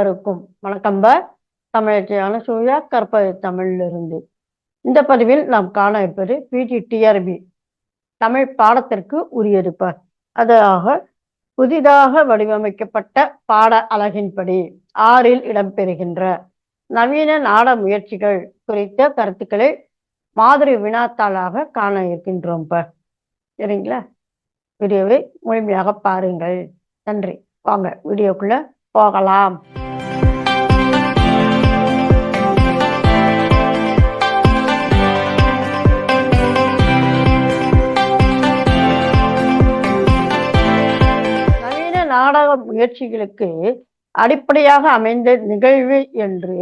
இருக்கும் வணக்கம்ப. தமிழச்சியான சூழா கற்பது தமிழிலிருந்து. இந்த பதிவில் நாம் காண இருப்பது பிஜிடிஆர்பி தமிழ் பாடத்திற்கு உரியது. அதாக புதிதாக வடிவமைக்கப்பட்ட பாட அலகின்படி 6ல் இடம்பெறுகின்ற நவீன நாட முயற்சிகள் குறித்த கருத்துக்களை மாதிரி வினாத்தாளாக காண இருக்கின்றோம். சரிங்களா? வீடியோவை முழுமையாக பாருங்கள். நன்றி. வாங்க வீடியோக்குள்ள போகலாம். நவீன நாடக முயற்சிகளுக்கு அடிப்படையாக அமைந்த நிகழ்வு என்று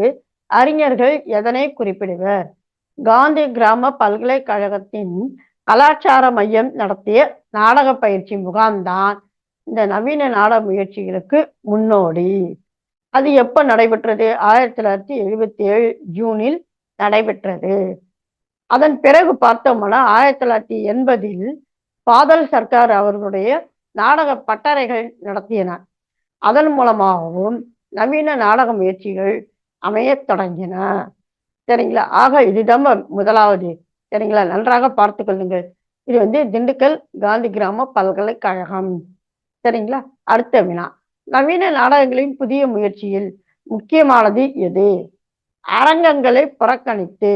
அறிஞர்கள் எதனை குறிப்பிடுவர்? காந்தி கிராம பல்கலைக்கழகத்தின் கலாச்சார மையம் நடத்திய நாடக பயிற்சி முகாம்தான் இந்த நவீன நாடக முயற்சிகளுக்கு முன்னோடி. அது எப்ப நடைபெற்றது? 1977 ஜூனில் நடைபெற்றது. அதன் பிறகு பார்த்தோம்னா 1980 பாதல் சர்க்கார் அவர்களுடைய நாடக பட்டறைகள் நடத்தியன. அதன் மூலமாகவும் நவீன நாடக முயற்சிகள் அமைய தொடங்கின. சரிங்களா? ஆக இதுதான் முதலாவது. சரிங்களா? நன்றாக பார்த்து கொள்ளுங்கள். இது திண்டுக்கல் காந்தி கிராம பல்கலைக்கழகம். சரிங்களா? அடுத்த வினா, நவீன நாடகங்களின் புதிய முயற்சியில் முக்கியமானது எது? அரங்கங்களை புறக்கணித்து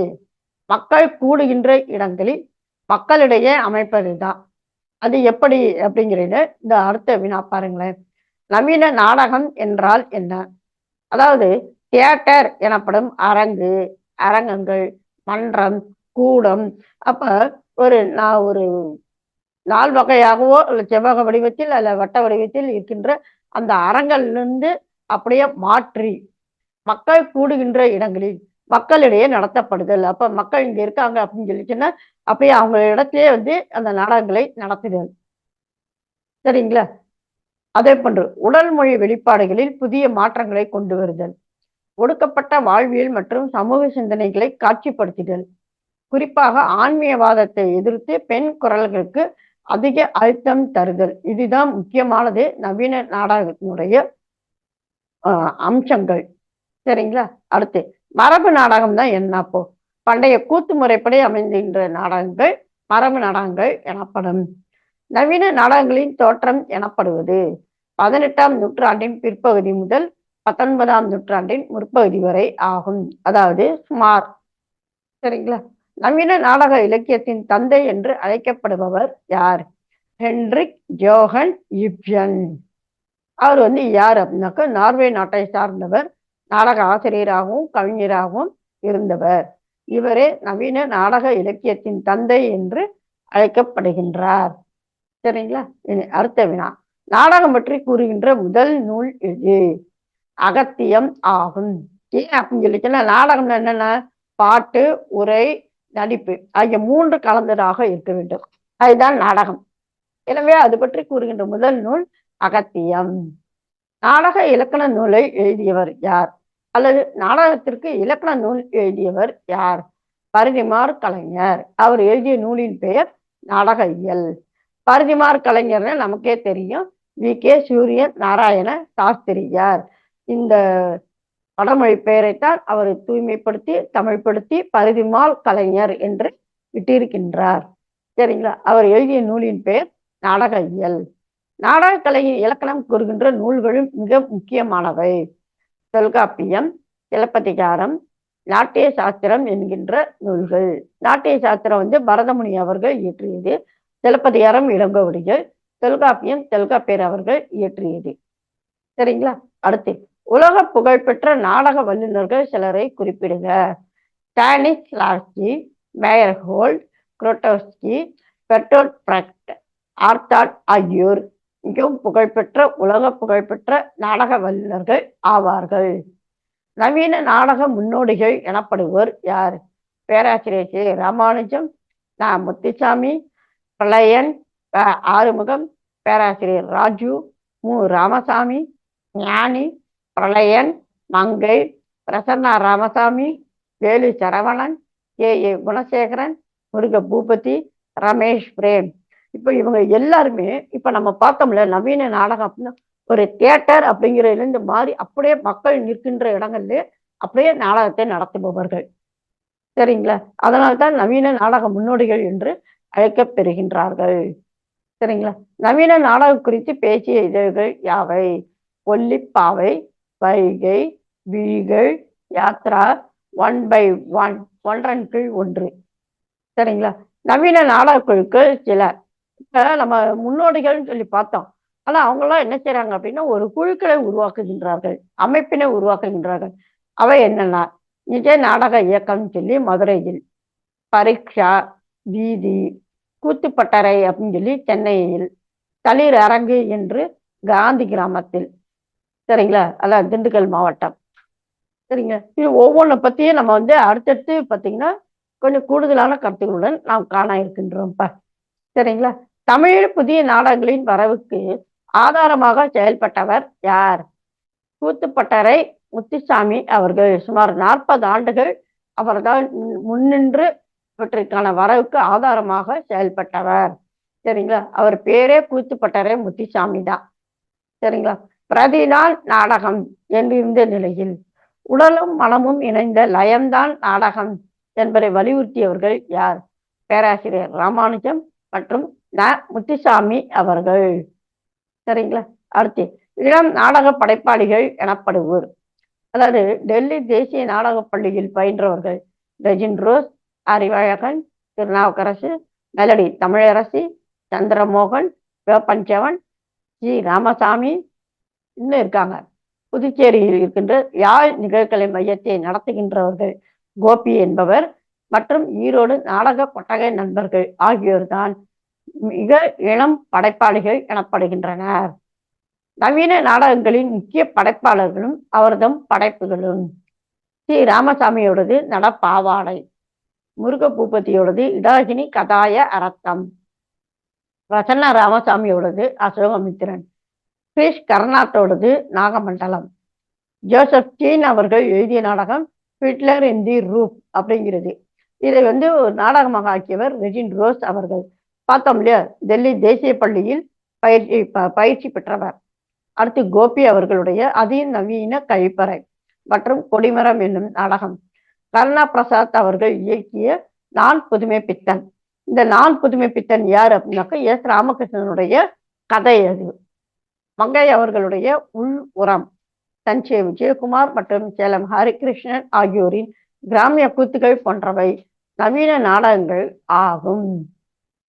மக்கள் கூடுகின்ற இடங்களில் மக்களிடையே அமைப்பதுதான். அது எப்படி அப்படிங்கிறத இந்த அடுத்த வினா பாருங்களேன். நவீன நாடகம் என்றால் என்ன? அதாவது தியேட்டர் எனப்படும் அரங்கங்கள், மன்றம், கூடம். அப்ப ஒரு நால் வகையாகவோ இல்லை செவ்வக வடிவத்தில் அல்ல வட்ட வடிவத்தில் இருக்கின்ற அந்த அரங்கிலிருந்து அப்படியே மாற்றி மக்கள் கூடுகின்ற இடங்களில் மக்களிடையே நடத்தப்படுதல். அப்ப மக்கள் இங்க இருக்காங்க அப்படின்னு சொல்லிச்சுன்னா அப்படியே அவங்க இடத்திலே அந்த நாடகங்களை நடத்துதல். சரிங்களா? அதே போன்று உடல் மொழி வெளிப்பாடுகளில் புதிய மாற்றங்களை கொண்டு வருதல், ஒடுக்கப்பட்ட வாழ்வியல் மற்றும் சமூக சிந்தனைகளை காட்சிப்படுத்துதல், குறிப்பாக ஆன்மீகவாதத்தை எதிர்த்து பெண் குரல்களுக்கு அதிக அழுத்தம் தருதல். இதுதான் முக்கியமானது நவீன நாடகத்தினுடைய அம்சங்கள். சரிங்களா? அடுத்து மரபு நாடகம் தான் என்ன? அப்போ பண்டைய கூத்து முறைப்படி அமைந்தின்ற நாடகங்கள் மரபு நாடகங்கள் எனப்படும். நவீன நாடகங்களின் தோற்றம் எனப்படுவது 18ஆம் நூற்றாண்டின் பிற்பகுதி முதல் 19ஆம் நூற்றாண்டின் முற்பகுதி வரை ஆகும். அதாவது சுமார். சரிங்களா? நவீன நாடக இலக்கியத்தின் தந்தை என்று அழைக்கப்படுபவர் யார்? Henrik Johann இப்சன். அவர் யார் அப்படின்னாக்க நார்வே நாட்டை சார்ந்தவர். நாடக ஆசிரியராகவும் கவிஞராகவும் இருந்தவர். இவரே நவீன நாடக இலக்கியத்தின் தந்தை என்று அழைக்கப்படுகின்றார். சரிங்களா? அடுத்த வினா, நாடகம் பற்றி கூறுகின்ற முதல் நூல் எது? அகத்தியம் ஆகும். ஏன் அப்படின்னு சொல்லிச்சுன்னா நாடகம் என்னென்ன? பாட்டு, உரை, நடிப்பு ஆகிய 3 கலந்ததாக இருக்க வேண்டும். அதுதான் நாடகம். எனவே அது பற்றி கூறுகின்ற முதல் நூல் அகத்தியம். நாடக இலக்கண நூலை எழுதியவர் யார்? அல்லது நாடகத்திற்கு இலக்கண நூல் எழுதியவர் யார்? பரிதிமாற் கலைஞர். அவர் எழுதிய நூலின் பெயர் நாடக இயல். பரிதிமாற் கலைஞர்னு நமக்கே தெரியும். வி.கே. சூரிய நாராயண சாஸ்திரியார். இந்த வடமொழி பெயரைத்தான் அவர் தூய்மைப்படுத்தி தமிழ்படுத்தி பரிதிமால் கலைஞர் என்று விட்டிருக்கின்றார். சரிங்களா? அவர் எழுதிய நூலின் பெயர் நாடக இயல். நாடக கலையின் இலக்கணம் கூறுகின்ற நூல்களும் மிக முக்கியமானவை. தொல்காப்பியம், சிலப்பதிகாரம், நாட்டிய சாஸ்திரம் என்கின்ற நூல்கள். நாட்டிய சாஸ்திரம் பரதமுனி அவர்கள் இயற்றியது. சிலப்பதிகாரம் இளங்கோவடிகள், தொல்காப்பியம் தொல்காப்பியர் அவர்கள் இயற்றியது. சரிங்களா? அடுத்து உலக புகழ்பெற்ற நாடக வல்லுநர்கள் சிலரை குறிப்பிடுக. ஸ்டானிஸ்லாவ்ஸ்கி, மேயர்ஹோல்ட், குரோட்டோவ்ஸ்கி, பெர்டோல்ட் பிரக்ட், ஆர்த்தாட் ஆகியோர் மிகவும் புகழ்பெற்ற உலக புகழ்பெற்ற நாடக வல்லுநர்கள் ஆவார்கள். நவீன நாடக முன்னோடிகள் எனப்படுவோர் யார்? பேராசிரியர் கே. ராமானுஜம், ந. முத்துசாமி, பிரளயன், ஆறுமுகம், பேராசிரியர் ராஜு, மு. ராமசாமி, ஞானி, பிரளயன், மங்கை, பிரசன்னா ராமசாமி, வேலு சரவணன், கே.ஏ. குணசேகரன், முருக பூபதி, ரமேஷ் பிரேம். இப்ப இவங்க எல்லாருமே இப்ப நம்ம பார்த்தோம்ல நவீன நாடகம் ஒரு தியேட்டர் அப்படிங்கிறதுலேருந்து மாறி அப்படியே மக்கள் நிற்கின்ற இடங்கள்ல அப்படியே நாடகத்தை நடத்துபவர்கள். சரிங்களா? அதனால்தான் நவீன நாடக முன்னோடிகள் என்று அழைக்கப்பெறுகின்றார்கள். சரிங்களா? நவீன நாடகம் குறித்து பேசிய இதழ்கள் யாவை? ஒல்லிப்பாவை, வைகை, விழிகள், யாத்ரா, ஒன் பை ஒன், ஒன்றன் கீழ் ஒன்று. சரிங்களா? நவீன நாடக குழுக்கள் சில. இப்ப நம்ம முன்னோடிகள்னு சொல்லி பார்த்தோம். ஆனா அவங்கலாம் என்ன செய்றாங்க அப்படின்னா, ஒரு குழுக்களை உருவாக்குகின்றார்கள். அமைப்பினை உருவாக்குகின்றார்கள். அவை என்னன்னா, நிஜ நாடக இயக்கம்னு சொல்லி மதுரையில், பரீட்சா, வீதி, கூத்துப்பட்டறை அப்படின்னு சொல்லி சென்னையில், தளிர் அரங்கு என்று காந்தி கிராமத்தில். சரிங்களா? அதான் திண்டுக்கல் மாவட்டம். சரிங்க. இது ஒவ்வொன்ன பத்தியும் நம்ம வந்து அடுத்தடுத்து பார்த்தீங்கன்னா, கொஞ்சம் கூடுதலான கருத்துக்களுடன் நாம் காண இருக்கின்றோம்ப்பா. சரிங்களா? தமிழில் புதிய நாடகங்களின் வரவுக்கு ஆதாரமாக செயல்பட்டவர் யார்? கூத்துப்பட்டறை முத்துசாமி அவர்கள். சுமார் 40 ஆண்டுகள் அவர்தான் முன்னின்று இவற்றிற்கான வரவுக்கு ஆதாரமாக செயல்பட்டவர். சரிங்களா? அவர் பேரே கூத்துப்பட்டறை முத்துசாமி தான். சரிங்களா? பிரதிதான் நாடகம் என்றிருந்த நிலையில் உடலும் மனமும் இணைந்த லயம்தான் நாடகம் என்பதை வலியுறுத்தியவர்கள் யார்? பேராசிரியர் ராமானுஜம் மற்றும் ந முத்துசாமி அவர்கள். சரிங்களா? அடுத்து இளம் நாடக படைப்பாளிகள் எனப்படுவோர். அதாவது டெல்லி தேசிய நாடகப் பள்ளியில் பயின்றவர்கள் Rejin Rose, Arivazhagan, Thirunavukkarasu, Melody Tamilarasi, Chandramohan, Panchavan, G Ramasamy இன்னும் இருக்காங்க. புதுச்சேரியில் இருக்கின்ற யாழ் நிகழ்கலை மையத்தை நடத்துகின்றவர்கள் கோபி என்பவர் மற்றும் ஈரோடு நாடக கொட்டகை நண்பர்கள் ஆகியோர்தான் மிக இளம் படைப்பாளிகள் எனப்படுகின்றனர். நவீன நாடகங்களின் முக்கிய படைப்பாளர்களும் அவர்தம் படைப்புகளும். C ராமசாமியோடது நடப்பாவாடை, Muruga பூபதியோடது இடாகினி கதாய அரத்தம், Prasanna ராமசாமியோடது Ashokamitran, Girish கர்நாட்டோடது நாகமண்டலம், Joseph scene அவர்கள் எழுதிய நாடகம் ஹிட்லர் இன் தி ரூப் அப்படிங்கிறது. இதை வந்து ஒரு நாடகமாக ஆக்கியவர் ரெஜின் ரோஸ் அவர்கள். பார்த்தோம் இல்லையா? டெல்லி தேசிய பள்ளியில் பயிற்சி பெற்றவர். அடுத்து கோபி அவர்களுடைய அதிநவீன கழிப்பறை மற்றும் கொடிமரம் என்னும் நாடகம். கருணா பிரசாத் அவர்கள் இயக்கிய நான் புதுமை பித்தன். இந்த நான் புதுமை பித்தன் யார் அப்படின்னாக்க எஸ் ராமகிருஷ்ணனுடைய கதை அது. மங்கை அவர்களுடைய உள் உரம். தஞ்சை விஜயகுமார் மற்றும் சேலம் ஹரிகிருஷ்ணன் ஆகியோரின் கிராமிய கூத்துகள் போன்றவை நவீன நாடகங்கள் ஆகும்.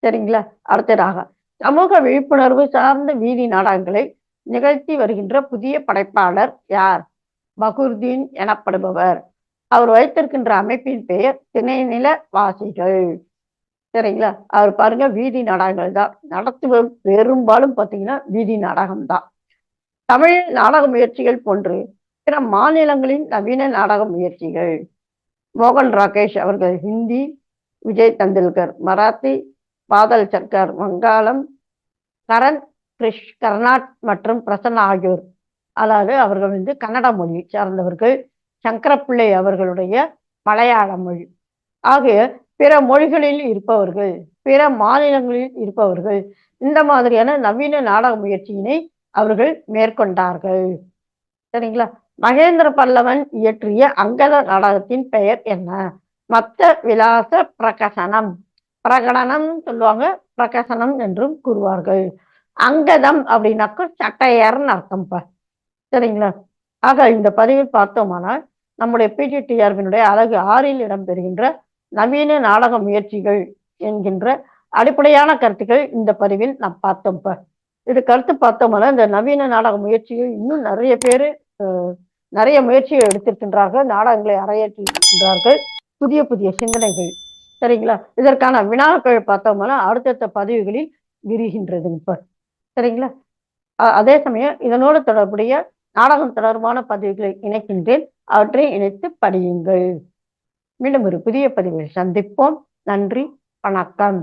சரிங்களா? அடுத்ததாக சமூக விழிப்புணர்வு சார்ந்த வீதி நாடகங்களை நிகழ்த்தி வருகின்ற புதிய படைப்பாளர் யார்? பகூர்தீன் எனப்படுபவர். அவர் வைத்திருக்கின்ற அமைப்பின் பெயர் திணைநில வாசிகள். சரிங்களா? அவர் பாருங்க வீதி நாடகங்கள் தான் நடத்துவது. பெரும்பாலும் பார்த்தீங்கன்னா வீதி நாடகம் தான். தமிழ் நாடக முயற்சிகள் போன்று பிற மாநிலங்களின் நவீன நாடக முயற்சிகள். மோகன் ராகேஷ் அவர்கள் ஹிந்தி, விஜய் தந்தில்கர் மராத்தி, பாதல் சர்க்கார் வங்காளம், கரண் கிரிஷ் கர்நாட் மற்றும் பிரசன்னா ஆகியோர், அதாவது அவர்கள் வந்து கன்னட மொழி சார்ந்தவர்கள். சங்கரப்பிள்ளை அவர்களுடைய மலையாள மொழி ஆகிய பிற மொழிகளில் இருப்பவர்கள், பிற மாநிலங்களில் இருப்பவர்கள் இந்த மாதிரியான நவீன நாடக முயற்சியினை அவர்கள் மேற்கொண்டார்கள். சரிங்களா? மகேந்திர பல்லவன் இயற்றிய அங்கத நாடகத்தின் பெயர் என்ன? மத்த விலாச பிரகசனம். பிரகடனம் சொல்லுவாங்க, பிரகசனம் என்றும் கூறுவார்கள். அங்கதம் அப்படின்னாக்க சட்டையர்னு அர்த்தம்ப்பா. சரிங்களா? ஆக இந்த பதிவில் பார்த்தோமானால் நம்முடைய பிஜிடிஆர்வினுடைய அழகு 6ல் இடம்பெறுகின்ற நவீன நாடக முயற்சிகள் என்கின்ற அடிப்படையான கருத்துக்கள் இந்த பதிவில் நாம் பார்த்தோம்ப்பா. இது கருத்து பார்த்தோம்னா இந்த நவீன நாடக முயற்சிகள் இன்னும் நிறைய பேர் நிறைய முயற்சிகள் எடுத்திருக்கின்றார்கள். நாடகங்களை அரங்கேற்றிருக்கின்றார்கள். புதிய புதிய சிந்தனைகள். சரிங்களா? இதற்கான வினாக்கள் பார்த்தோம்னா அடுத்தடுத்த பதிவுகளில் விரிகின்றது இப்ப. சரிங்களா? அதே சமயம் இதனோடு தொடர்புடைய நாடகம் தொடர்பான பதிவுகளை இணைக்கின்றேன். அவற்றை இணைத்து படியுங்கள். மீண்டும் ஒரு புதிய பதிவில் சந்திப்போம். நன்றி, வணக்கம்.